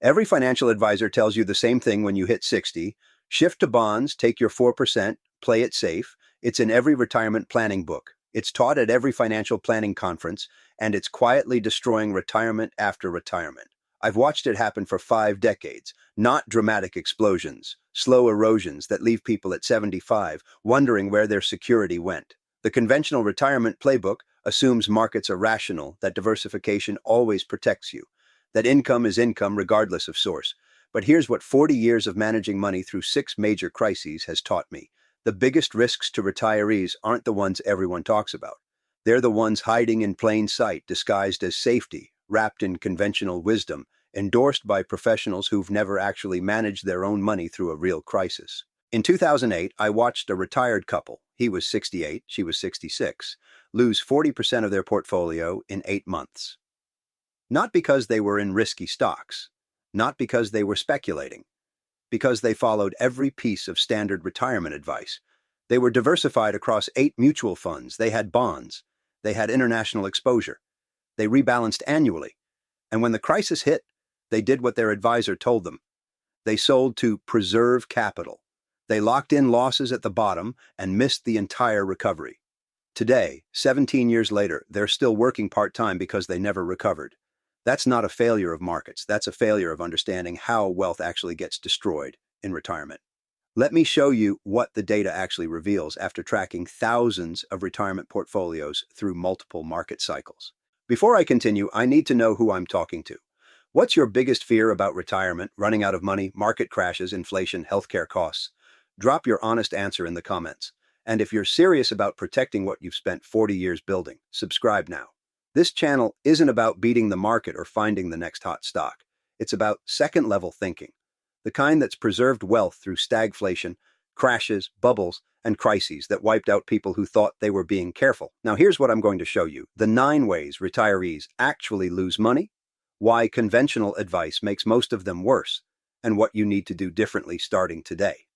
Every financial advisor tells you the same thing when you hit 60. Shift to bonds, take your 4%, play it safe. It's in every retirement planning book. It's taught at every financial planning conference, and it's quietly destroying retirement after retirement. I've watched it happen for 5 decades, not dramatic explosions, slow erosions that leave people at 75 wondering where their security went. The conventional retirement playbook assumes markets are rational, that diversification always protects you, that income is income regardless of source. But here's what 40 years of managing money through 6 major crises has taught me. The biggest risks to retirees aren't the ones everyone talks about. They're the ones hiding in plain sight, disguised as safety, wrapped in conventional wisdom, endorsed by professionals who've never actually managed their own money through a real crisis. In 2008, I watched a retired couple, he was 68, she was 66, lose 40% of their portfolio in 8 months. Not because they were in risky stocks, not because they were speculating, because they followed every piece of standard retirement advice. They were diversified across 8 mutual funds, they had bonds, they had international exposure, they rebalanced annually, and when the crisis hit, they did what their advisor told them. They sold to preserve capital. They locked in losses at the bottom and missed the entire recovery. Today, 17 years later, they're still working part-time because they never recovered. That's not a failure of markets, that's a failure of understanding how wealth actually gets destroyed in retirement. Let me show you what the data actually reveals after tracking thousands of retirement portfolios through multiple market cycles. Before I continue, I need to know who I'm talking to. What's your biggest fear about retirement, running out of money, market crashes, inflation, healthcare costs? Drop your honest answer in the comments. And if you're serious about protecting what you've spent 40 years building, subscribe now. This channel isn't about beating the market or finding the next hot stock. It's about second-level thinking, the kind that's preserved wealth through stagflation, crashes, bubbles, and crises that wiped out people who thought they were being careful. Now here's what I'm going to show you: the 9 ways retirees actually lose money, why conventional advice makes most of them worse, and what you need to do differently starting today.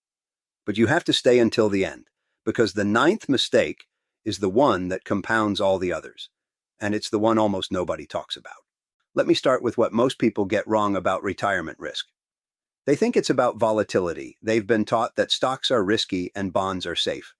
But you have to stay until the end, because the 9th mistake is the one that compounds all the others, and it's the one almost nobody talks about. Let me start with what most people get wrong about retirement risk. They think it's about volatility. They've been taught that stocks are risky and bonds are safe.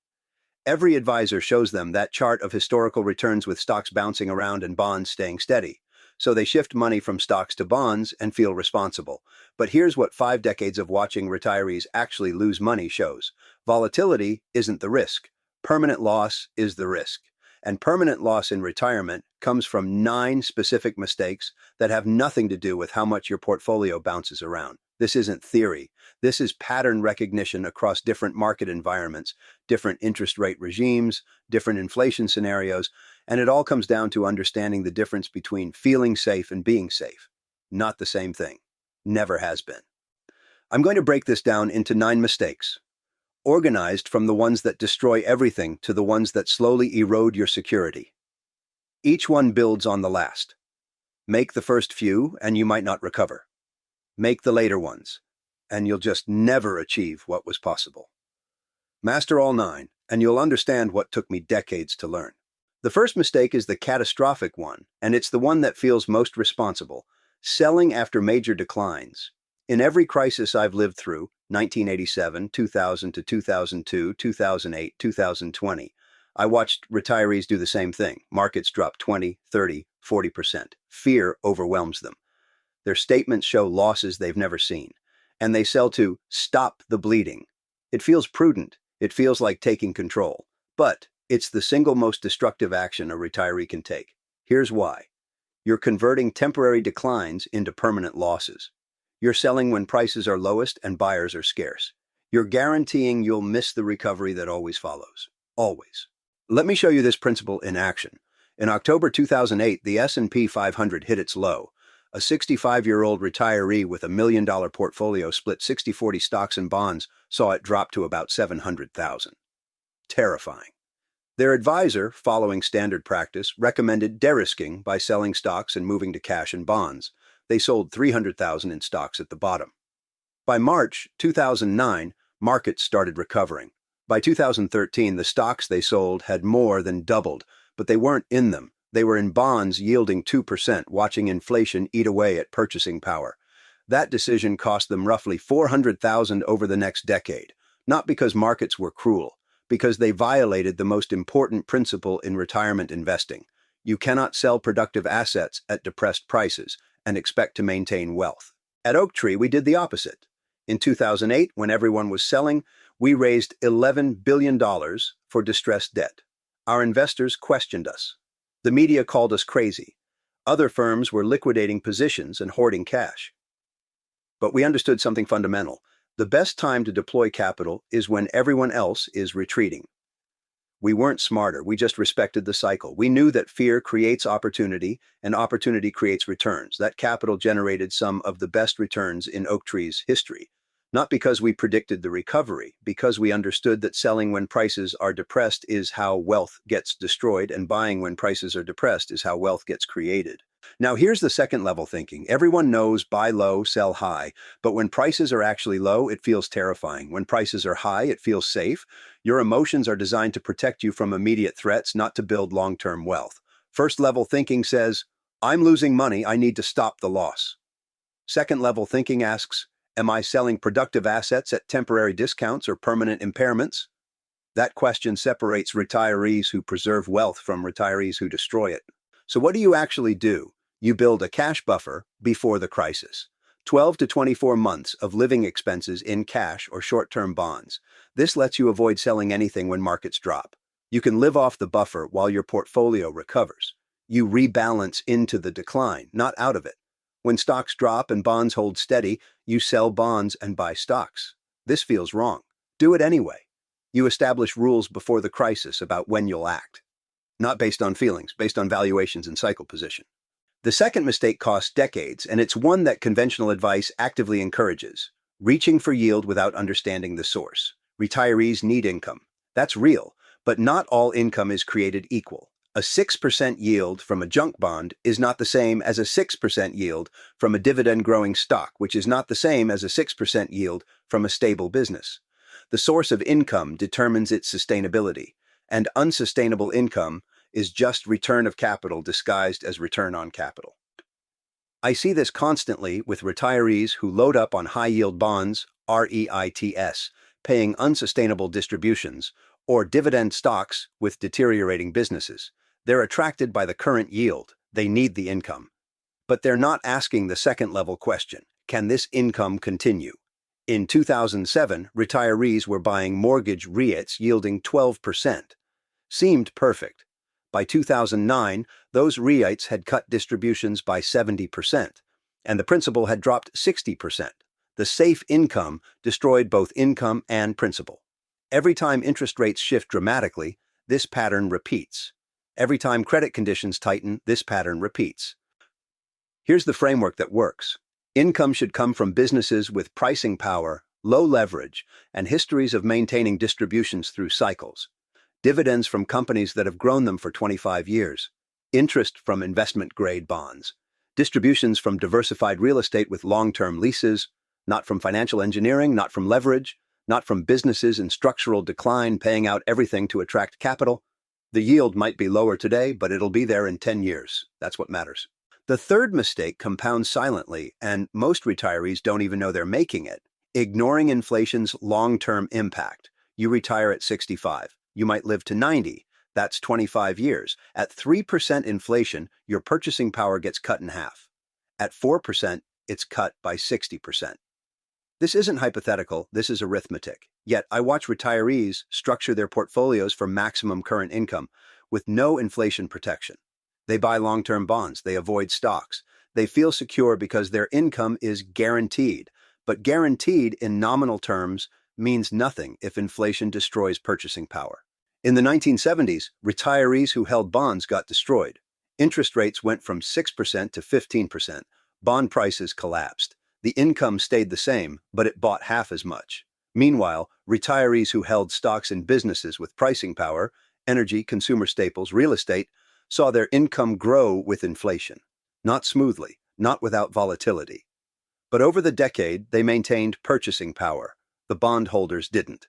Every advisor shows them that chart of historical returns with stocks bouncing around and bonds staying steady. So they shift money from stocks to bonds and feel responsible. But here's what 5 decades of watching retirees actually lose money shows. Volatility isn't the risk. Permanent loss is the risk. And permanent loss in retirement comes from 9 specific mistakes that have nothing to do with how much your portfolio bounces around. This isn't theory. This is pattern recognition across different market environments, different interest rate regimes, different inflation scenarios, and it all comes down to understanding the difference between feeling safe and being safe. Not the same thing. Never has been. I'm going to break this down into 9 mistakes, organized from the ones that destroy everything to the ones that slowly erode your security. Each one builds on the last. Make the first few, and you might not recover. Make the later ones, and you'll just never achieve what was possible. Master all 9, and you'll understand what took me decades to learn. The first mistake is the catastrophic one, and it's the one that feels most responsible: selling after major declines. In every crisis I've lived through, 1987, 2000 to 2002, 2008, 2020, I watched retirees do the same thing. Markets drop 20, 30, 40%. Fear overwhelms them. Their statements show losses they've never seen, and they sell to stop the bleeding. It feels prudent. It feels like taking control. But it's the single most destructive action a retiree can take. Here's why. You're converting temporary declines into permanent losses. You're selling when prices are lowest and buyers are scarce. You're guaranteeing you'll miss the recovery that always follows. Always. Let me show you this principle in action. In October 2008, the S&P 500 hit its low. A 65-year-old retiree with $1 million portfolio split 60-40 stocks and bonds saw it drop to about 700,000. Terrifying. Their advisor, following standard practice, recommended de-risking by selling stocks and moving to cash and bonds. They sold 300,000 in stocks at the bottom. By March 2009, markets started recovering. By 2013, the stocks they sold had more than doubled, but they weren't in them. They were in bonds yielding 2%, watching inflation eat away at purchasing power. That decision cost them roughly $400,000 over the next decade, not because markets were cruel, because they violated the most important principle in retirement investing. You cannot sell productive assets at depressed prices and expect to maintain wealth. At Oaktree, we did the opposite. In 2008, when everyone was selling, we raised $11 billion for distressed debt. Our investors questioned us. The media called us crazy. Other firms were liquidating positions and hoarding cash. But we understood something fundamental. The best time to deploy capital is when everyone else is retreating. We weren't smarter, we just respected the cycle. We knew that fear creates opportunity, and opportunity creates returns. That capital generated some of the best returns in Oaktree's history. Not because we predicted the recovery, because we understood that selling when prices are depressed is how wealth gets destroyed, and buying when prices are depressed is how wealth gets created. Now here's the second level thinking. Everyone knows buy low, sell high, but when prices are actually low, it feels terrifying. When prices are high, it feels safe. Your emotions are designed to protect you from immediate threats, not to build long-term wealth. First level thinking says, I'm losing money, I need to stop the loss. Second level thinking asks, am I selling productive assets at temporary discounts or permanent impairments? That question separates retirees who preserve wealth from retirees who destroy it. So what do you actually do? You build a cash buffer before the crisis. 12 to 24 months of living expenses in cash or short-term bonds. This lets you avoid selling anything when markets drop. You can live off the buffer while your portfolio recovers. You rebalance into the decline, not out of it. When stocks drop and bonds hold steady, you sell bonds and buy stocks. This feels wrong. Do it anyway. You establish rules before the crisis about when you'll act. Not based on feelings, based on valuations and cycle position. The second mistake costs decades, and it's one that conventional advice actively encourages. Reaching for yield without understanding the source. Retirees need income. That's real, but not all income is created equal. A 6% yield from a junk bond is not the same as a 6% yield from a dividend-growing stock, which is not the same as a 6% yield from a stable business. The source of income determines its sustainability, and unsustainable income is just return of capital disguised as return on capital. I see this constantly with retirees who load up on high-yield bonds, REITs, paying unsustainable distributions, or dividend stocks with deteriorating businesses. They're attracted by the current yield. They need the income. But they're not asking the second-level question, can this income continue? In 2007, retirees were buying mortgage REITs yielding 12%. Seemed perfect. By 2009, those REITs had cut distributions by 70%, and the principal had dropped 60%. The safe income destroyed both income and principal. Every time interest rates shift dramatically, this pattern repeats. Every time credit conditions tighten, this pattern repeats. Here's the framework that works. Income should come from businesses with pricing power, low leverage, and histories of maintaining distributions through cycles. Dividends from companies that have grown them for 25 years. Interest from investment-grade bonds. Distributions from diversified real estate with long-term leases, not from financial engineering, not from leverage, not from businesses in structural decline paying out everything to attract capital. The yield might be lower today, but it'll be there in 10 years. That's what matters. The third mistake compounds silently, and most retirees don't even know they're making it. Ignoring inflation's long-term impact. You retire at 65. You might live to 90. That's 25 years. At 3% inflation, your purchasing power gets cut in half. At 4%, it's cut by 60%. This isn't hypothetical, this is arithmetic. Yet, I watch retirees structure their portfolios for maximum current income with no inflation protection. They buy long-term bonds, they avoid stocks. They feel secure because their income is guaranteed. But guaranteed in nominal terms means nothing if inflation destroys purchasing power. In the 1970s, retirees who held bonds got destroyed. Interest rates went from 6% to 15%. Bond prices collapsed. The income stayed the same, but it bought half as much. Meanwhile, retirees who held stocks in businesses with pricing power, energy, consumer staples, real estate, saw their income grow with inflation. Not smoothly, not without volatility. But over the decade, they maintained purchasing power. The bondholders didn't.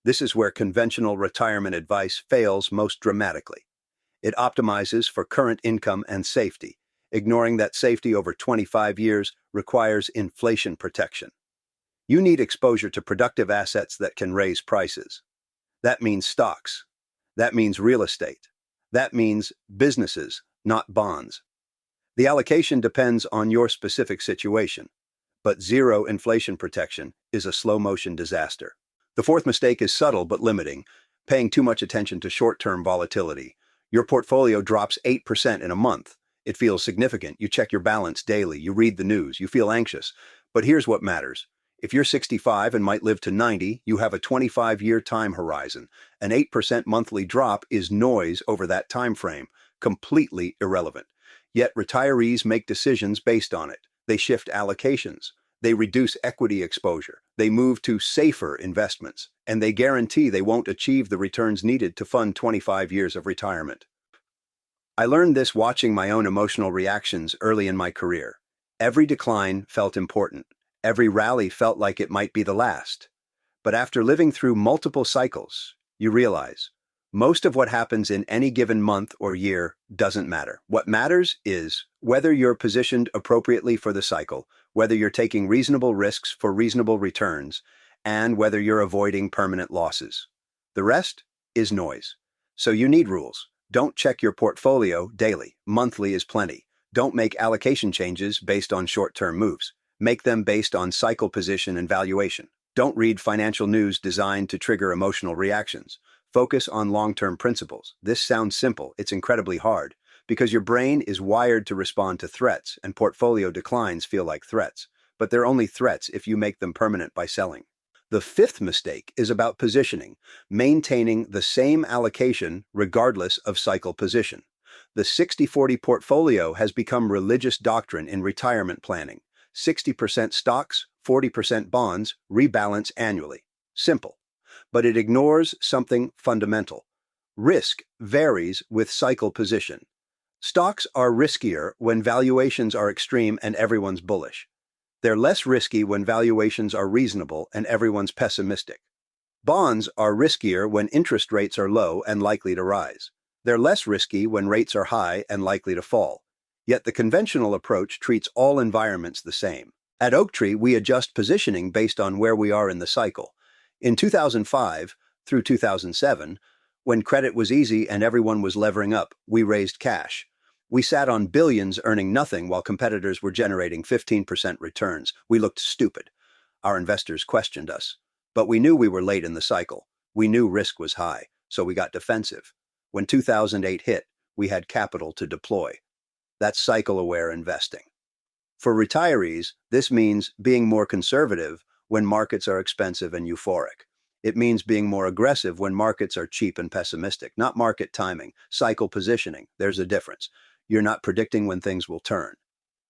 This is where conventional retirement advice fails most dramatically. It optimizes for current income and safety. ignoring that safety over 25 years requires inflation protection. You need exposure to productive assets that can raise prices. That means stocks. That means real estate. That means businesses, not bonds. The allocation depends on your specific situation, but zero inflation protection is a slow-motion disaster. The fourth mistake is subtle but limiting, paying too much attention to short-term volatility. Your portfolio drops 8% in a month. It feels significant. You check your balance daily. You read the news. You feel anxious. But here's what matters. If you're 65 and might live to 90, you have a 25-year time horizon. An 8% monthly drop is noise over that time frame, completely irrelevant. Yet retirees make decisions based on it. They shift allocations. They reduce equity exposure. They move to safer investments. And they guarantee they won't achieve the returns needed to fund 25 years of retirement. I learned this watching my own emotional reactions early in my career. Every decline felt important. Every rally felt like it might be the last. But after living through multiple cycles, you realize most of what happens in any given month or year doesn't matter. What matters is whether you're positioned appropriately for the cycle, whether you're taking reasonable risks for reasonable returns, and whether you're avoiding permanent losses. The rest is noise. So you need rules. Don't check your portfolio daily. Monthly is plenty. Don't make allocation changes based on short-term moves. Make them based on cycle position and valuation. Don't read financial news designed to trigger emotional reactions. Focus on long-term principles. This sounds simple. It's incredibly hard because your brain is wired to respond to threats, and portfolio declines feel like threats. But they're only threats if you make them permanent by selling. The fifth mistake is about positioning, maintaining the same allocation regardless of cycle position. The 60-40 portfolio has become religious doctrine in retirement planning. 60% stocks, 40% bonds, rebalance annually. Simple. But it ignores something fundamental. Risk varies with cycle position. Stocks are riskier when valuations are extreme and everyone's bullish. They're less risky when valuations are reasonable and everyone's pessimistic. Bonds are riskier when interest rates are low and likely to rise. They're less risky when rates are high and likely to fall. Yet the conventional approach treats all environments the same. At Oaktree, we adjust positioning based on where we are in the cycle. In 2005 through 2007, when credit was easy and everyone was levering up, we raised cash. We sat on billions earning nothing while competitors were generating 15% returns. We looked stupid. Our investors questioned us. But we knew we were late in the cycle. We knew risk was high, so we got defensive. When 2008 hit, we had capital to deploy. That's cycle-aware investing. For retirees, this means being more conservative when markets are expensive and euphoric. It means being more aggressive when markets are cheap and pessimistic. Not market timing, cycle positioning. There's a difference. You're not predicting when things will turn.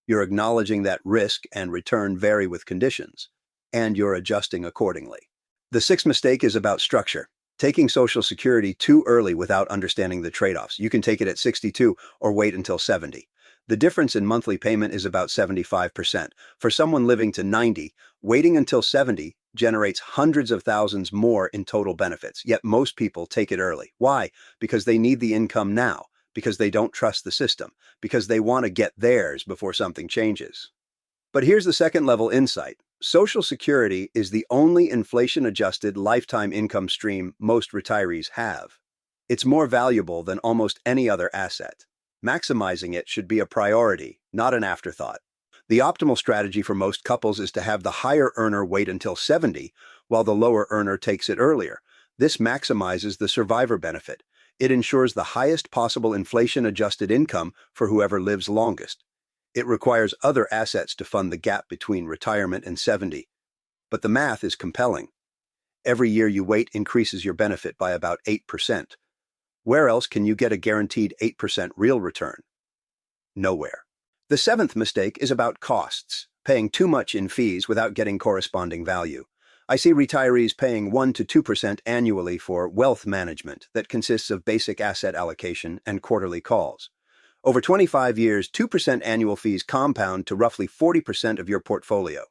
You're acknowledging that risk and return vary with conditions, and you're adjusting accordingly. The sixth mistake is about structure. Taking Social Security too early without understanding the trade-offs. You can take it at 62 or wait until 70. The difference in monthly payment is about 75%. For someone living to 90, waiting until 70 generates hundreds of thousands more in total benefits, yet most people take it early. Why? Because they need the income now, because they don't trust the system, because they want to get theirs before something changes. But here's the second-level insight. Social Security is the only inflation-adjusted lifetime income stream most retirees have. It's more valuable than almost any other asset. Maximizing it should be a priority, not an afterthought. The optimal strategy for most couples is to have the higher earner wait until 70, while the lower earner takes it earlier. This maximizes the survivor benefit. It ensures the highest possible inflation-adjusted income for whoever lives longest. It requires other assets to fund the gap between retirement and 70. But the math is compelling. Every year you wait increases your benefit by about 8%. Where else can you get a guaranteed 8% real return? Nowhere. The seventh mistake is about costs, paying too much in fees without getting corresponding value. I see retirees paying 1 to 2% annually for wealth management that consists of basic asset allocation and quarterly calls. Over 25 years, 2% annual fees compound to roughly 40% of your portfolio.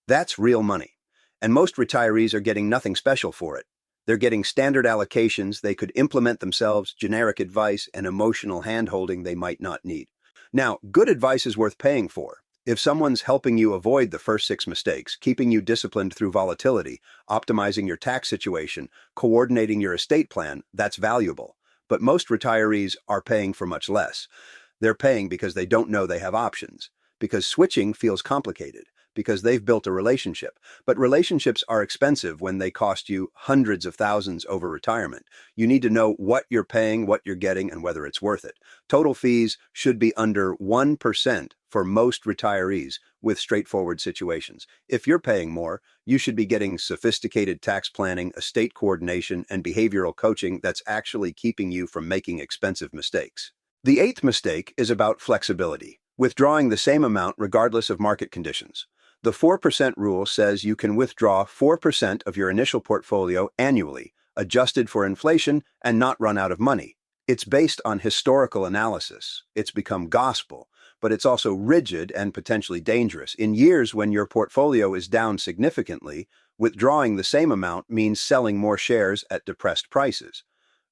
That's real money, and most retirees are getting nothing special for it. They're getting standard allocations they could implement themselves, generic advice, and emotional hand-holding they might not need. Now, good advice is worth paying for. If someone's helping you avoid the first six mistakes, keeping you disciplined through volatility, optimizing your tax situation, coordinating your estate plan, that's valuable. But most retirees are paying for much less. They're paying because they don't know they have options, because switching feels complicated, because they've built a relationship. But relationships are expensive when they cost you hundreds of thousands over retirement. You need to know what you're paying, what you're getting, and whether it's worth it. Total fees should be under 1% for most retirees with straightforward situations. If you're paying more, you should be getting sophisticated tax planning, estate coordination, and behavioral coaching that's actually keeping you from making expensive mistakes. The eighth mistake is about flexibility, withdrawing the same amount regardless of market conditions. The 4% rule says you can withdraw 4% of your initial portfolio annually, adjusted for inflation, and not run out of money. It's based on historical analysis. It's become gospel, but it's also rigid and potentially dangerous. In years when your portfolio is down significantly, withdrawing the same amount means selling more shares at depressed prices.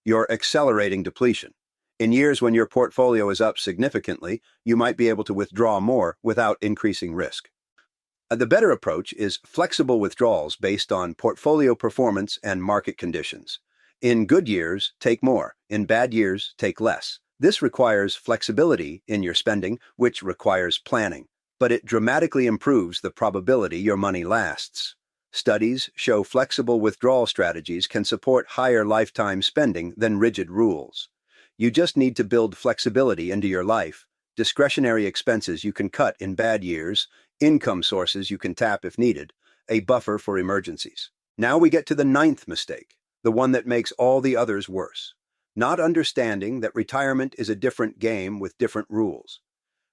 You're accelerating depletion. In years when your portfolio is up significantly, you might be able to withdraw more without increasing risk. The better approach is flexible withdrawals based on portfolio performance and market conditions. In good years, take more. In bad years, take less. This requires flexibility in your spending, which requires planning, but it dramatically improves the probability your money lasts. Studies show flexible withdrawal strategies can support higher lifetime spending than rigid rules. You just need to build flexibility into your life, discretionary expenses you can cut in bad years, income sources you can tap if needed, a buffer for emergencies. Now we get to the ninth mistake, the one that makes all the others worse. Not understanding that retirement is a different game with different rules.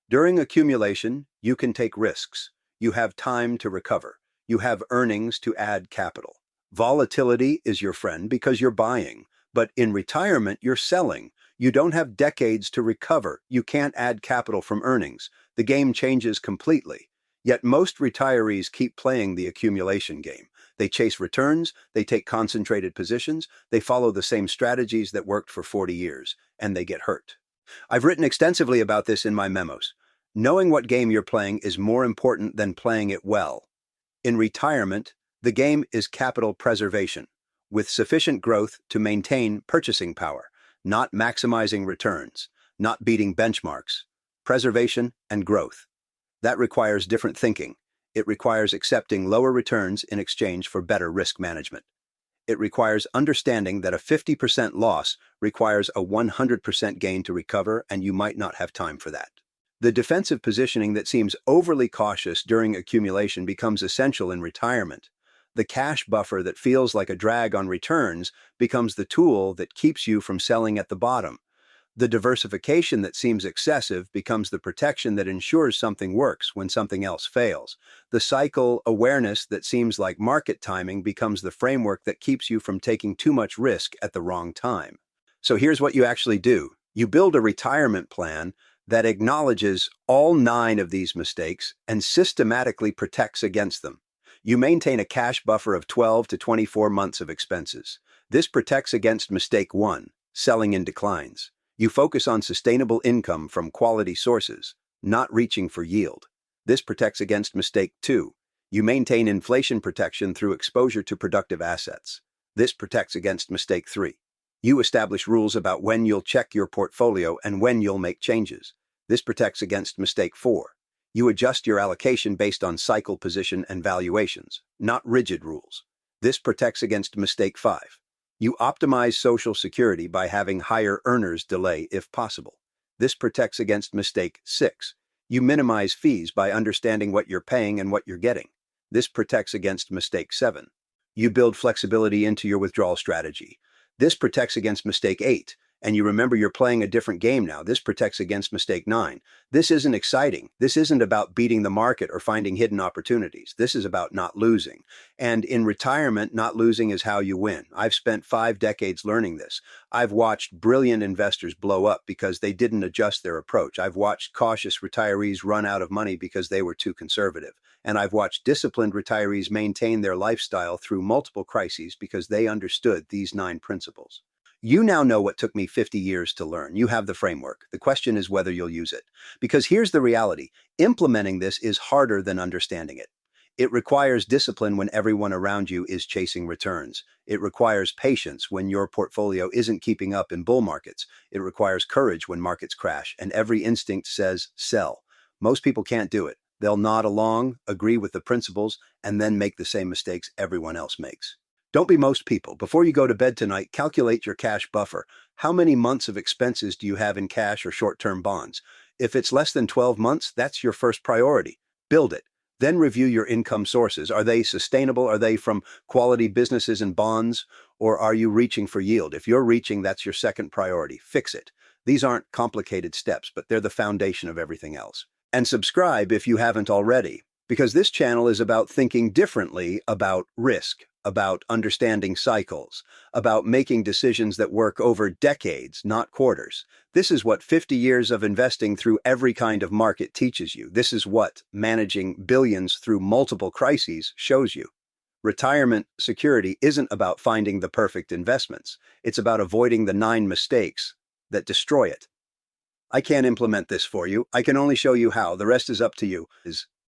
During accumulation, you can take risks. You have time to recover. You have earnings to add capital. Volatility is your friend because you're buying, but in retirement, you're selling. You don't have decades to recover. You can't add capital from earnings. The game changes completely. Yet most retirees keep playing the accumulation game. They chase returns, they take concentrated positions, they follow the same strategies that worked for 40 years, and they get hurt. I've written extensively about this in my memos. Knowing what game you're playing is more important than playing it well. In retirement, the game is capital preservation, with sufficient growth to maintain purchasing power, not maximizing returns, not beating benchmarks, preservation and growth. That requires different thinking. It requires accepting lower returns in exchange for better risk management. It requires understanding that a 50% loss requires a 100% gain to recover, and you might not have time for that. The defensive positioning that seems overly cautious during accumulation becomes essential in retirement. The cash buffer that feels like a drag on returns becomes the tool that keeps you from selling at the bottom. The diversification that seems excessive becomes the protection that ensures something works when something else fails. The cycle awareness that seems like market timing becomes the framework that keeps you from taking too much risk at the wrong time. So here's what you actually do. You build a retirement plan that acknowledges all 9 of these mistakes and systematically protects against them. You maintain a cash buffer of 12 to 24 months of expenses. This protects against mistake 1, selling in declines. You focus on sustainable income from quality sources, not reaching for yield. This protects against mistake 2. You maintain inflation protection through exposure to productive assets. This protects against mistake 3. You establish rules about when you'll check your portfolio and when you'll make changes. This protects against mistake 4. You adjust your allocation based on cycle position and valuations, not rigid rules. This protects against mistake 5. You optimize Social Security by having higher earners delay if possible. This protects against mistake 6. You minimize fees by understanding what you're paying and what you're getting. This protects against mistake 7. You build flexibility into your withdrawal strategy. This protects against mistake 8. And you remember you're playing a different game now. This protects against mistake 9. This isn't exciting. This isn't about beating the market or finding hidden opportunities. This is about not losing. And in retirement, not losing is how you win. I've spent 5 decades learning this. I've watched brilliant investors blow up because they didn't adjust their approach. I've watched cautious retirees run out of money because they were too conservative. And I've watched disciplined retirees maintain their lifestyle through multiple crises because they understood these 9 principles. You now know what took me 50 years to learn. You have the framework. The question is whether you'll use it. Because here's the reality. Implementing this is harder than understanding it. It requires discipline when everyone around you is chasing returns. It requires patience when your portfolio isn't keeping up in bull markets. It requires courage when markets crash, and every instinct says sell. Most people can't do it. They'll nod along, agree with the principles, and then make the same mistakes everyone else makes. Don't be most people. Before you go to bed tonight, calculate your cash buffer. How many months of expenses do you have in cash or short-term bonds? If it's less than 12 months, that's your first priority. Build it. Then review your income sources. Are they sustainable? Are they from quality businesses and bonds? Or are you reaching for yield? If you're reaching, that's your second priority. Fix it. These aren't complicated steps, but they're the foundation of everything else. And subscribe if you haven't already, because this channel is about thinking differently about risk, about understanding cycles, about making decisions that work over decades, not quarters. This is what 50 years of investing through every kind of market teaches you. This is what managing billions through multiple crises shows you. Retirement security isn't about finding the perfect investments. It's about avoiding the 9 mistakes that destroy it. I can't implement this for you. I can only show you how. The rest is up to you.